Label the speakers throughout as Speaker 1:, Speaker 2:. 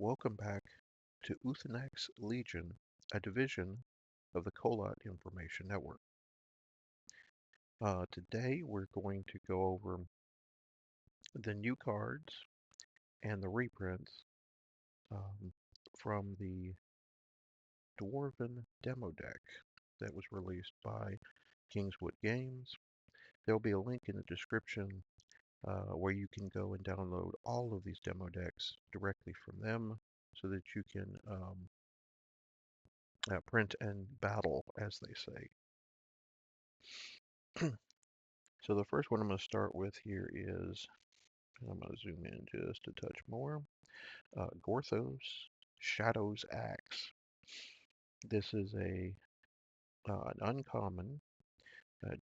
Speaker 1: Welcome back to Uthanak Legion, a division of the Kolat Information Network. Today we're going to go over the new cards and the reprints um, from the Dwarven demo deck that was released by Kingswood Games. There will be a link in the description where you can go and download all of these demo decks directly from them so that you can print and battle, as they say. So the first one I'm going to start with here is, I'm going to zoom in just a touch more, Gorthos Shadow's Axe. This is an uncommon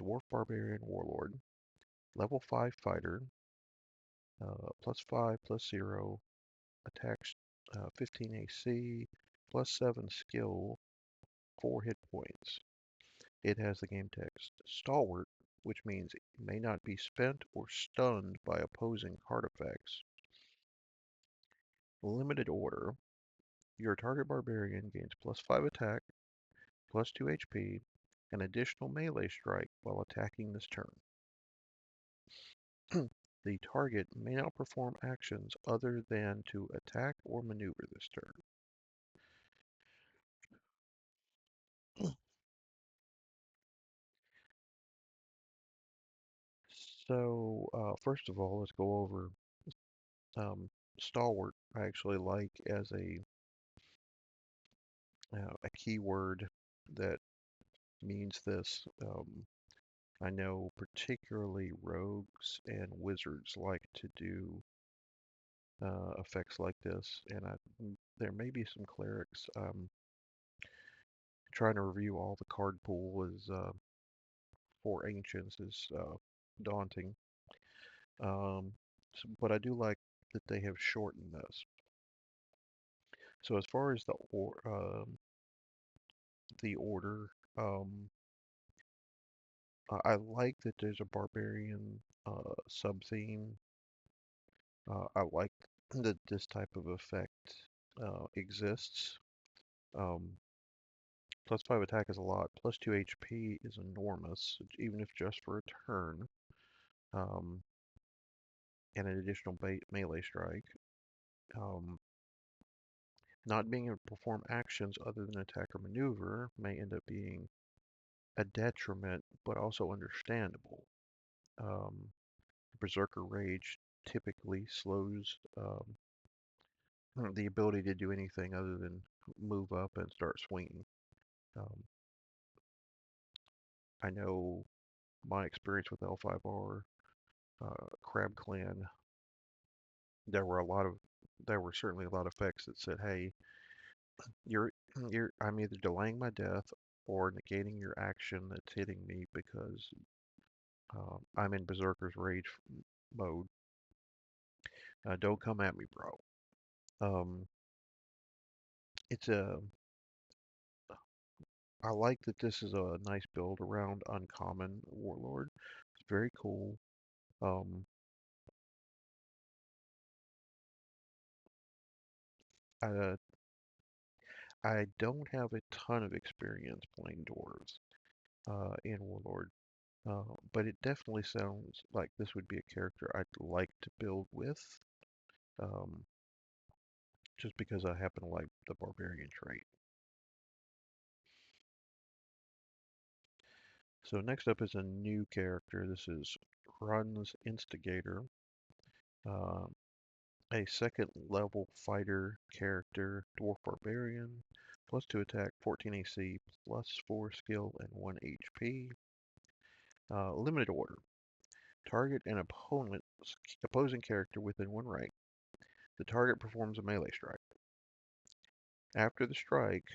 Speaker 1: Dwarf Barbarian Warlord, level 5 fighter, +5, +0, attacks 15 AC, +7 skill, 4 hit points. It has the game text Stalwart, which means it may not be spent or stunned by opposing card effects. Limited order. Your target barbarian gains +5 attack, +2 HP, and additional melee strike while attacking this turn. The target may not perform actions other than to attack or maneuver this turn. So, first of all, let's go over Stalwart. I actually like as a keyword that means this. I know particularly rogues and wizards like to do effects like this, and there may be some clerics. Trying to review all the card pool is for ancients is daunting. But I do like that they have shortened this. So as far as the order, um, I like that there's a barbarian sub theme. I like that this type of effect exists. Um, +5 attack is a lot. +2 HP is enormous, even if just for a turn. Um, and an additional melee strike. Um, not being able to perform actions other than attack or maneuver may end up being a detriment, but also understandable. Berserker Rage typically slows the ability to do anything other than move up and start swinging. Um, I know my experience with L5R, Crab Clan, there were a lot of there were certainly a lot of effects that said, "Hey, you're I'm either delaying my death or negating your action that's hitting me because I'm in Berserker's Rage mode. Don't come at me, bro." Um, it's a I like that this is a nice build around Uncommon Warlord. It's very cool. Um, I, I don't have a ton of experience playing dwarves in Warlord, but it definitely sounds like this would be a character I'd like to build with, um, just because I happen to like the barbarian trait. So next up is a new character. This is Run's Instigator. Uh, a second level fighter character, Dwarf Barbarian, +2 attack, 14 AC, +4 skill, and 1 HP. Limited order. Target an opposing character within 1 rank. The target performs a melee strike. After the strike,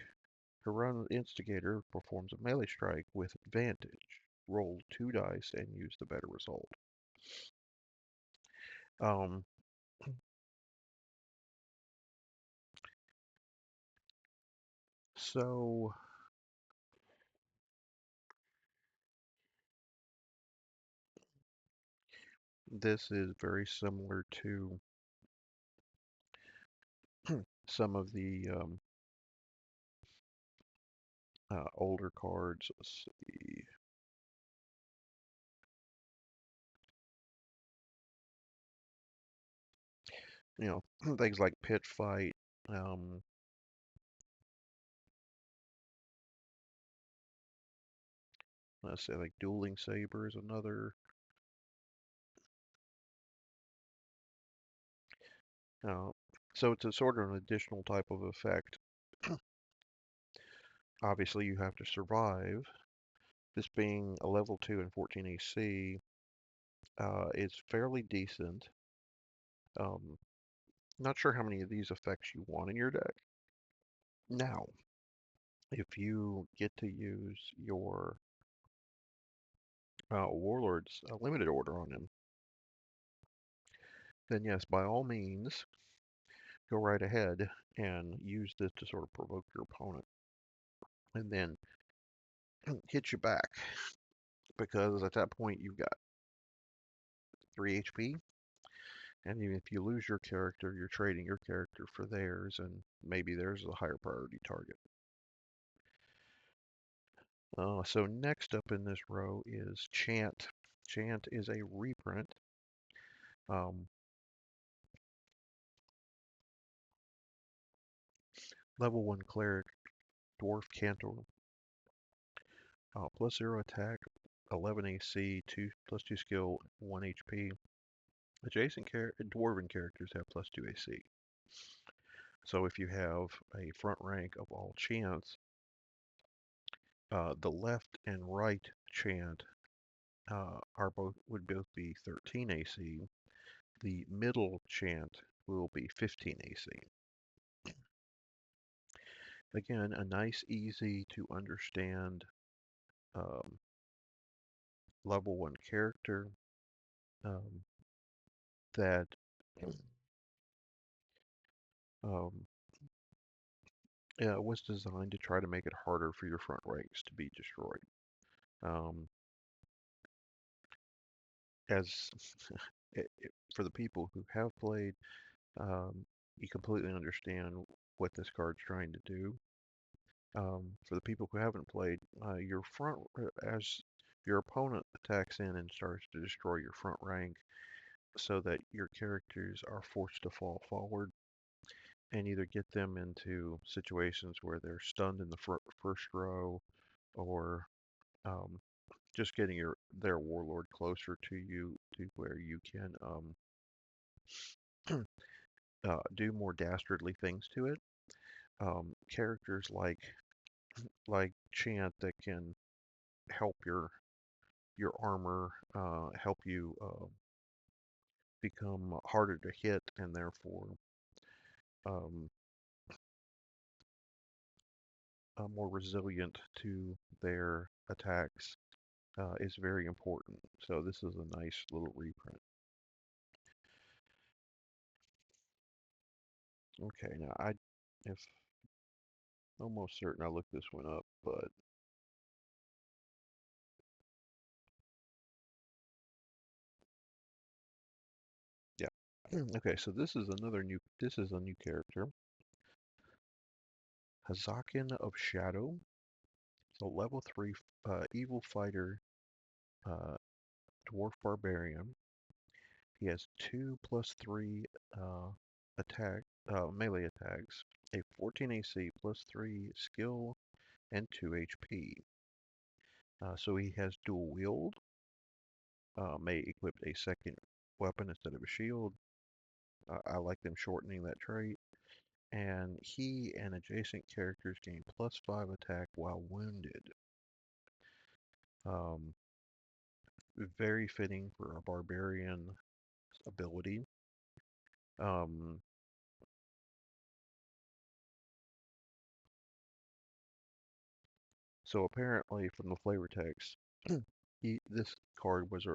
Speaker 1: Harun's Instigator performs a melee strike with advantage. Roll 2 dice and use the better result. Um, so this is very similar to some of the older cards. Let's see. You know, things like Pit Fight. Um, let's say like Dueling Saber is another. Uh, so it's a sort of an additional type of effect. Obviously, you have to survive. This being a level 2 and 14 AC is fairly decent. Um, not sure how many of these effects you want in your deck. Now, if you get to use your Warlord's limited order on him, then yes, by all means, go right ahead and use this to sort of provoke your opponent and then hit you back because at that point you've got 3 HP, and even if you lose your character, you're trading your character for theirs, and maybe theirs is a higher priority target. So next up in this row is Chant. Chant is a reprint. Um, Level 1 cleric, dwarf cantor, +0 attack, 11 AC, 2 +2 skill, 1 HP. Adjacent dwarven characters have +2 AC. So if you have a front rank of all chants, the left and right chant would both be 13 AC. The middle chant will be 15 AC. Again, a nice, easy to understand um, level 1 character um, that um, was designed to try to make it harder for your front ranks to be destroyed. Um, as for the people who have played, you completely understand what this card's trying to do. For the people who haven't played, as your opponent attacks in and starts to destroy your front rank, so that your characters are forced to fall forward and either get them into situations where they're stunned in the first row, or um, just getting their warlord closer to you to where you can do more dastardly things to it. Characters like Chant that can help your armor, help you become harder to hit, and therefore um, more resilient to their attacks is very important. So this is a nice little reprint. Okay, now if almost certain I looked this one up, but yeah. Okay, so this is a new character, Hazakin of Shadow. So level 3 evil fighter, uh, dwarf barbarian. He has 2+3 uh, melee attacks, a 14 AC, +3 skill, and 2 HP. So he has dual wield, may equip a second weapon instead of a shield. I like them shortening that trait. And he and adjacent characters gain +5 attack while wounded. Um, Very fitting for a barbarian ability. Um, so apparently, from the flavor text, this card was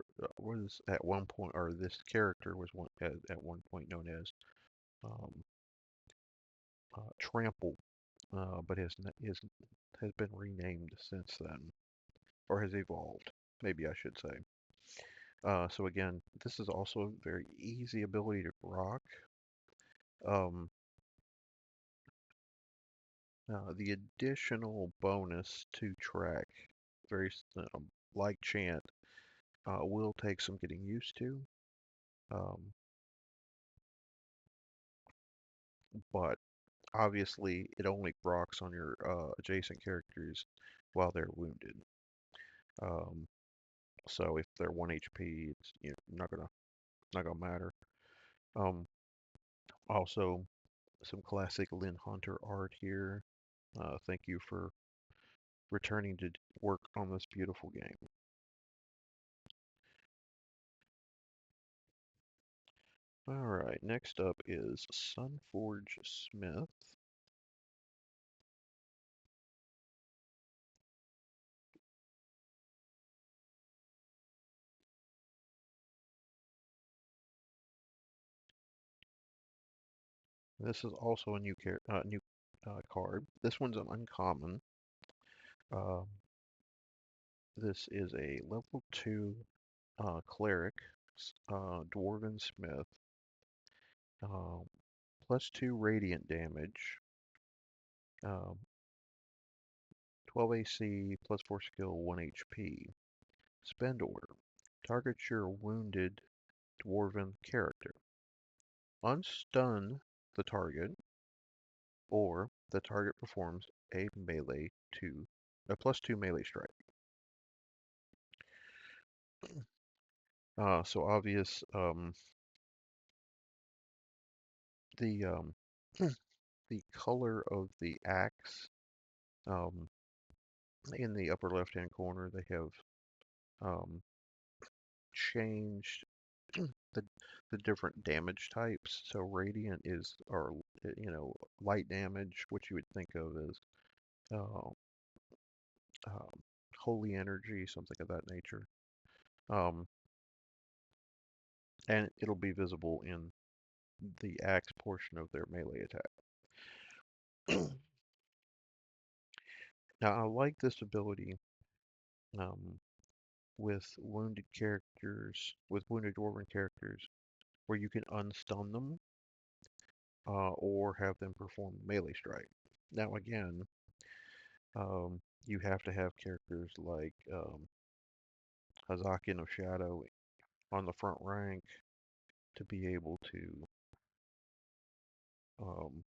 Speaker 1: at one point, or this character was at one point known as um, Trample, but has been renamed since then, or has evolved, maybe I should say. So again, this is also a very easy ability to rock. Um, The additional bonus to track, very like chant, will take some getting used to, um, but obviously it only procs on your adjacent characters while they're wounded. Um, so if they're 1 HP, it's not gonna matter. Um, Also, some classic Lynn Hunter art here. Thank you for returning to work on this beautiful game. Alright, next up is Sunforge Smith. This is also a new card. This one's an uncommon. Um, this is a level 2 cleric, Dwarven Smith, um, +2 radiant damage, um, 12 AC, +4 skill, 1 HP. Spend order. Target your wounded dwarven character. Unstun the target, or the target performs a +2 melee strike. So obvious. The the color of the axe, um, in the upper left-hand corner, they have um, changed the the different damage types. So radiant is, or light damage, which you would think of as uh, um, holy energy, something of that nature. Um, and it'll be visible in the axe portion of their melee attack. Now, I like this ability um, with wounded dwarven characters, where you can unstun them or have them perform melee strike. Now, again, you have to have characters like Hazakian of Shadow on the front rank to be able to um,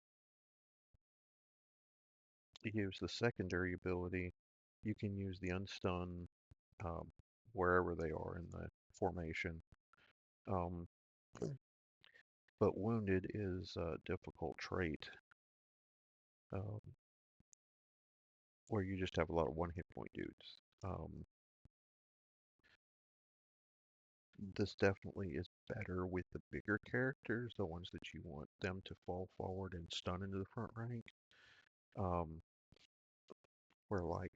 Speaker 1: use the secondary ability. You can use the unstun um, wherever they are in the formation. Um, but wounded is a difficult trait um, where you just have a lot of one hit point dudes. This definitely is better with the bigger characters, the ones that you want them to fall forward and stun into the front rank. Um, where like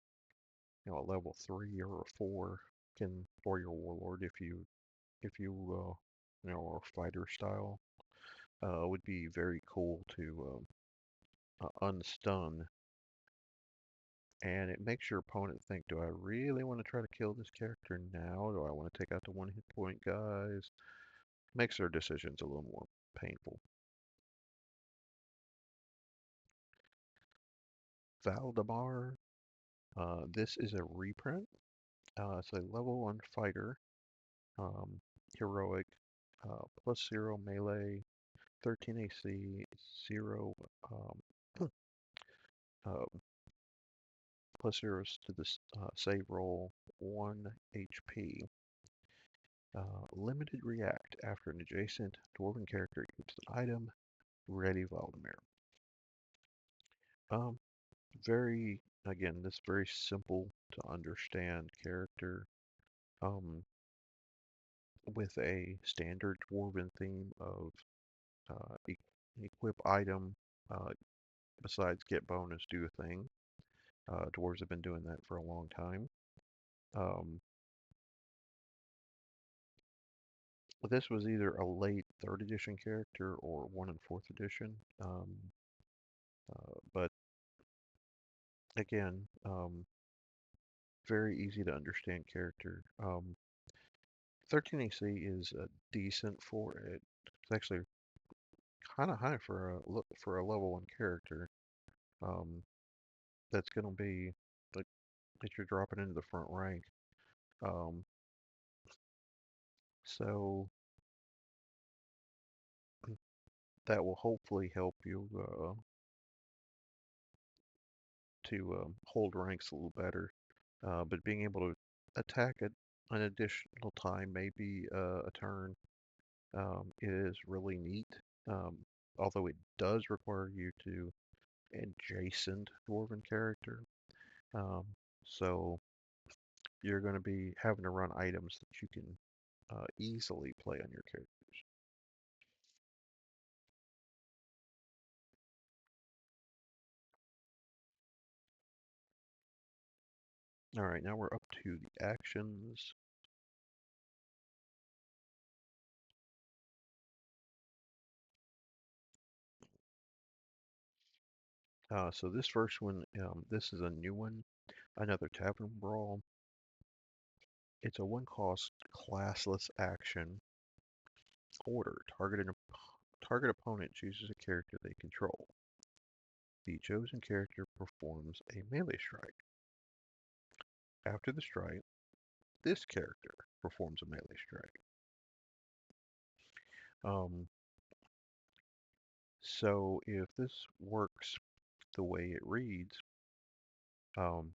Speaker 1: a level 3 or a 4 can, or your warlord if you are fighter style, would be very cool to unstun, and it makes your opponent think, do I really want to try to kill this character now? Do I want to take out the one hit point guys? Makes their decisions a little more painful. Valdemar, this is a reprint. It's a level 1 fighter, heroic, +0 melee, 13 AC, 0 uh, +0s to the save roll, 1 HP. Limited react after an adjacent dwarven character equips an item. Ready, Valdemar. Um, this very simple to understand character. Um, with a standard dwarven theme of equip item, uh, besides get bonus, do a thing. Dwarves have been doing that for a long time. Um, this was either a late 3rd edition character or 1 and 4th edition. But again, very easy to understand character. 13 AC is decent for it. It's actually kind of high for a level 1 character. Um, that's going to be like that you're dropping into the front rank. Um, so that will hopefully help you to hold ranks a little better. But being able to attack at an additional time, maybe a turn, is really neat. Um, Although it does require you to adjacent dwarven character. Um, so you're going to be having to run items that you can easily play on your character. All right, now we're up to the actions. So this first one, this is a new one, another Tavern Brawl. It's a one-cost classless action order. Target opponent chooses a character they control. The chosen character performs a melee strike. After the strike, this character performs a melee strike. Um, so if this works the way it reads, um,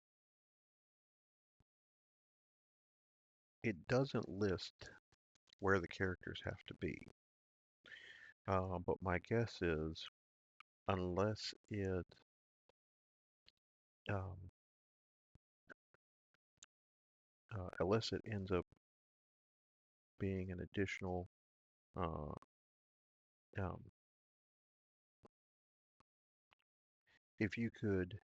Speaker 1: it doesn't list where the characters have to be. But my guess is, unless it um, unless it ends up being an additional, uh, um, if you could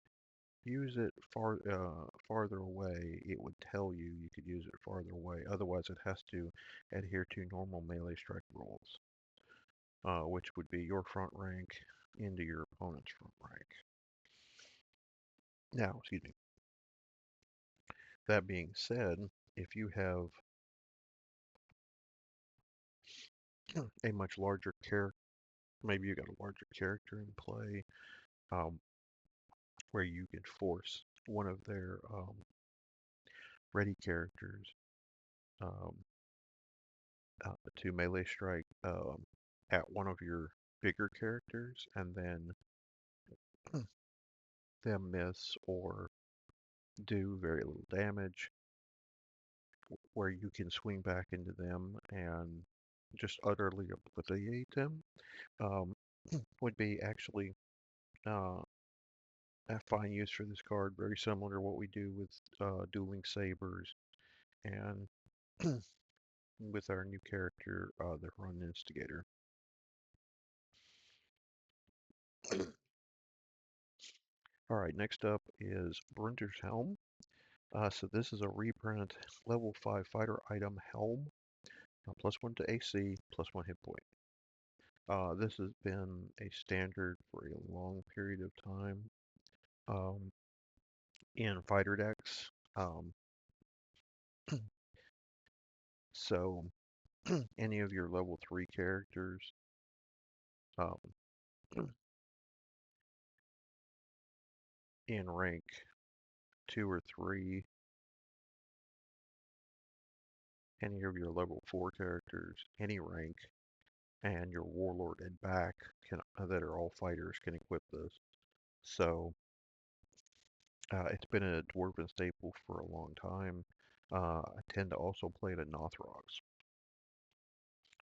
Speaker 1: use it farther away, it would tell you you could use it farther away. Otherwise, it has to adhere to normal melee strike rules, which would be your front rank into your opponent's front rank. Now, excuse me. That being said, if you have a much larger character, maybe you got a larger character in play, um, where you can force one of their ready characters um, to melee strike at one of your bigger characters, and then them miss or do very little damage, where you can swing back into them and just utterly obliterate them, um, would be actually uh, a fine use for this card. Very similar to what we do with dueling sabers and with our new character, the Run Instigator. All right, next up is Brunder's Helm. So this is a reprint level 5 fighter item helm, +1 to AC, +1 hit point. This has been a standard for a long period of time um, in fighter decks. So any of your level 3 characters um, in rank 2 or 3, any of your level 4 characters, any rank, and your Warlord and back that are all fighters can equip this. So it's been a Dwarven staple for a long time. I tend to also play it at Nothrogs.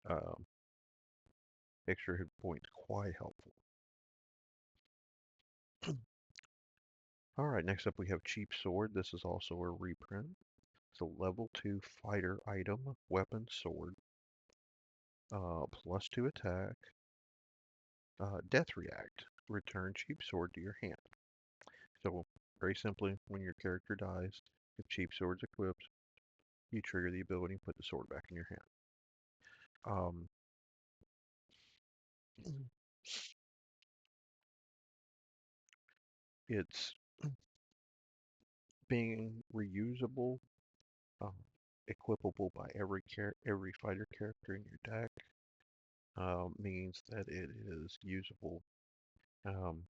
Speaker 1: Um, Extra hit points quite helpful. All right, next up we have Cheap Sword. This is also a reprint. It's a level 2 fighter item, weapon sword, +2 attack, death react. Return Cheap Sword to your hand. So very simply, when your character dies, if Cheap Sword's equipped, you trigger the ability and put the sword back in your hand. Um, it's being reusable, um, equipable by every fighter character in your deck, means that it is usable. Um,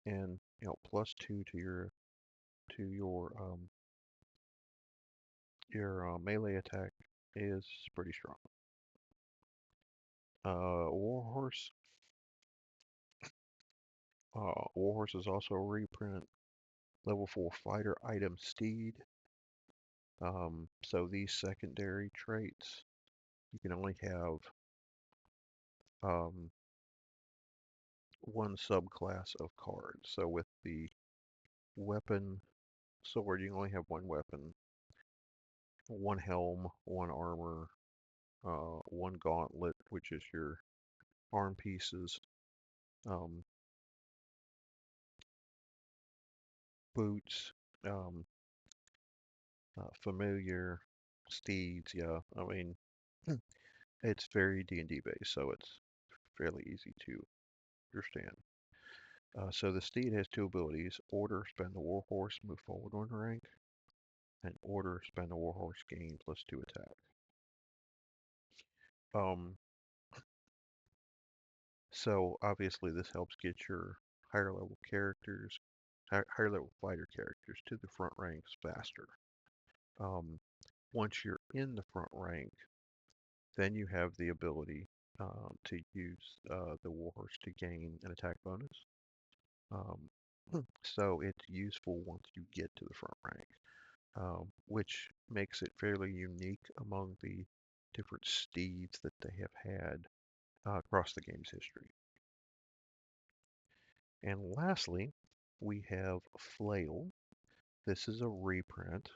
Speaker 1: and +2 to your melee attack is pretty strong. Warhorse. Warhorse is also a reprint. Level 4 fighter item steed. So these secondary traits, you can only have um, one subclass of cards. So with the weapon sword, you can only have one weapon, one helm, one armor, one gauntlet, which is your arm pieces, um, boots, um, familiar, steeds. Yeah, I mean, it's very D&D based, so it's fairly easy to understand. So the steed has two abilities: order, spend the warhorse, move forward 1 rank, and order, spend the warhorse, gain +2 attack. Um, so obviously this helps get your higher level characters, higher level fighter characters to the front ranks faster. Um, Once you're in the front rank, then you have the ability to use the warhorse to gain an attack bonus. Um, so it's useful once you get to the front rank, which makes it fairly unique among the different steeds that they have had across the game's history. And lastly, we have Flail. This is a reprint.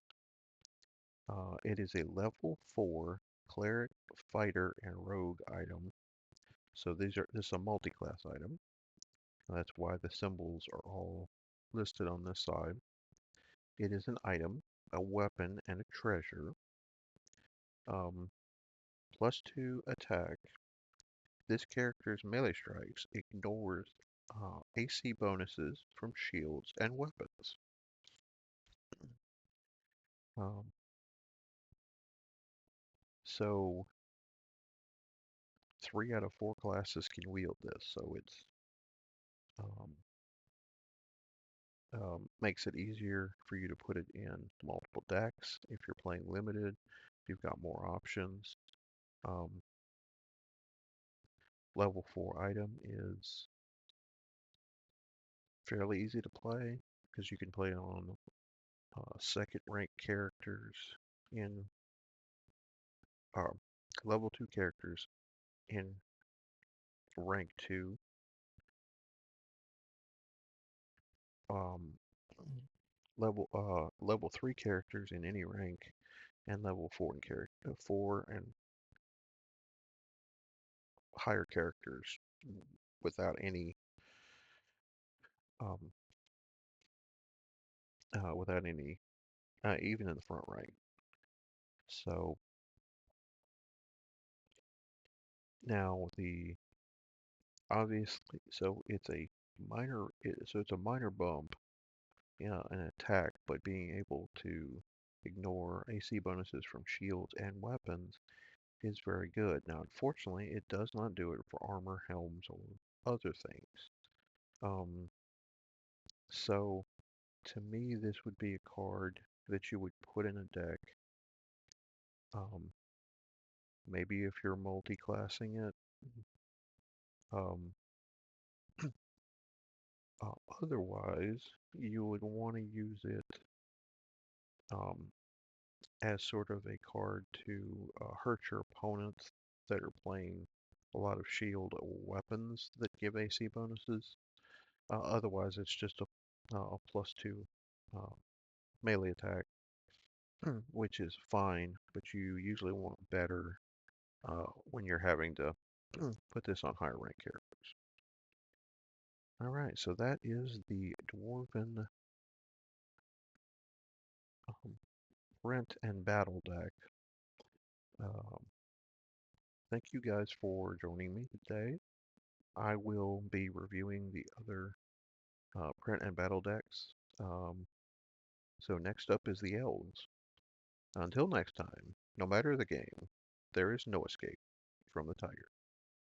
Speaker 1: It is a level 4 cleric, fighter, and rogue item. So this is a multi-class item. That's why the symbols are all listed on this side. It is an item, a weapon, and a treasure. Um, +2 attack. This character's melee strikes ignores AC bonuses from shields and weapons. Um, so 3 out of 4 classes can wield this, so it's um, makes it easier for you to put it in multiple decks. If you're playing limited, you've got more options. Um, Level 4 item is fairly easy to play because you can play on second rank characters in uh, level 2 characters in rank 2. Um, level 3 characters in any rank, and level 4 and 4 and higher characters without any um, without any even in the front rank. So now so it's a minor bump, yeah, an attack, but being able to ignore AC bonuses from shields and weapons is very good. Now, unfortunately, it does not do it for armor, helms, or other things. So to me, this would be a card that you would put in a deck. Maybe if you're multi-classing it. Um, Otherwise, you would want to use it um, as sort of a card to hurt your opponents that are playing a lot of shield or weapons that give AC bonuses. Otherwise, it's just a +2 uh, melee attack, which is fine, but you usually want better when you're having to put this on higher rank characters. All right, so that is the Dwarven Print and Battle deck. Um, Thank you guys for joining me today. I will be reviewing the other print and battle decks. So next up is the elves. Until next time, no matter the game, there is no escape from the tiger.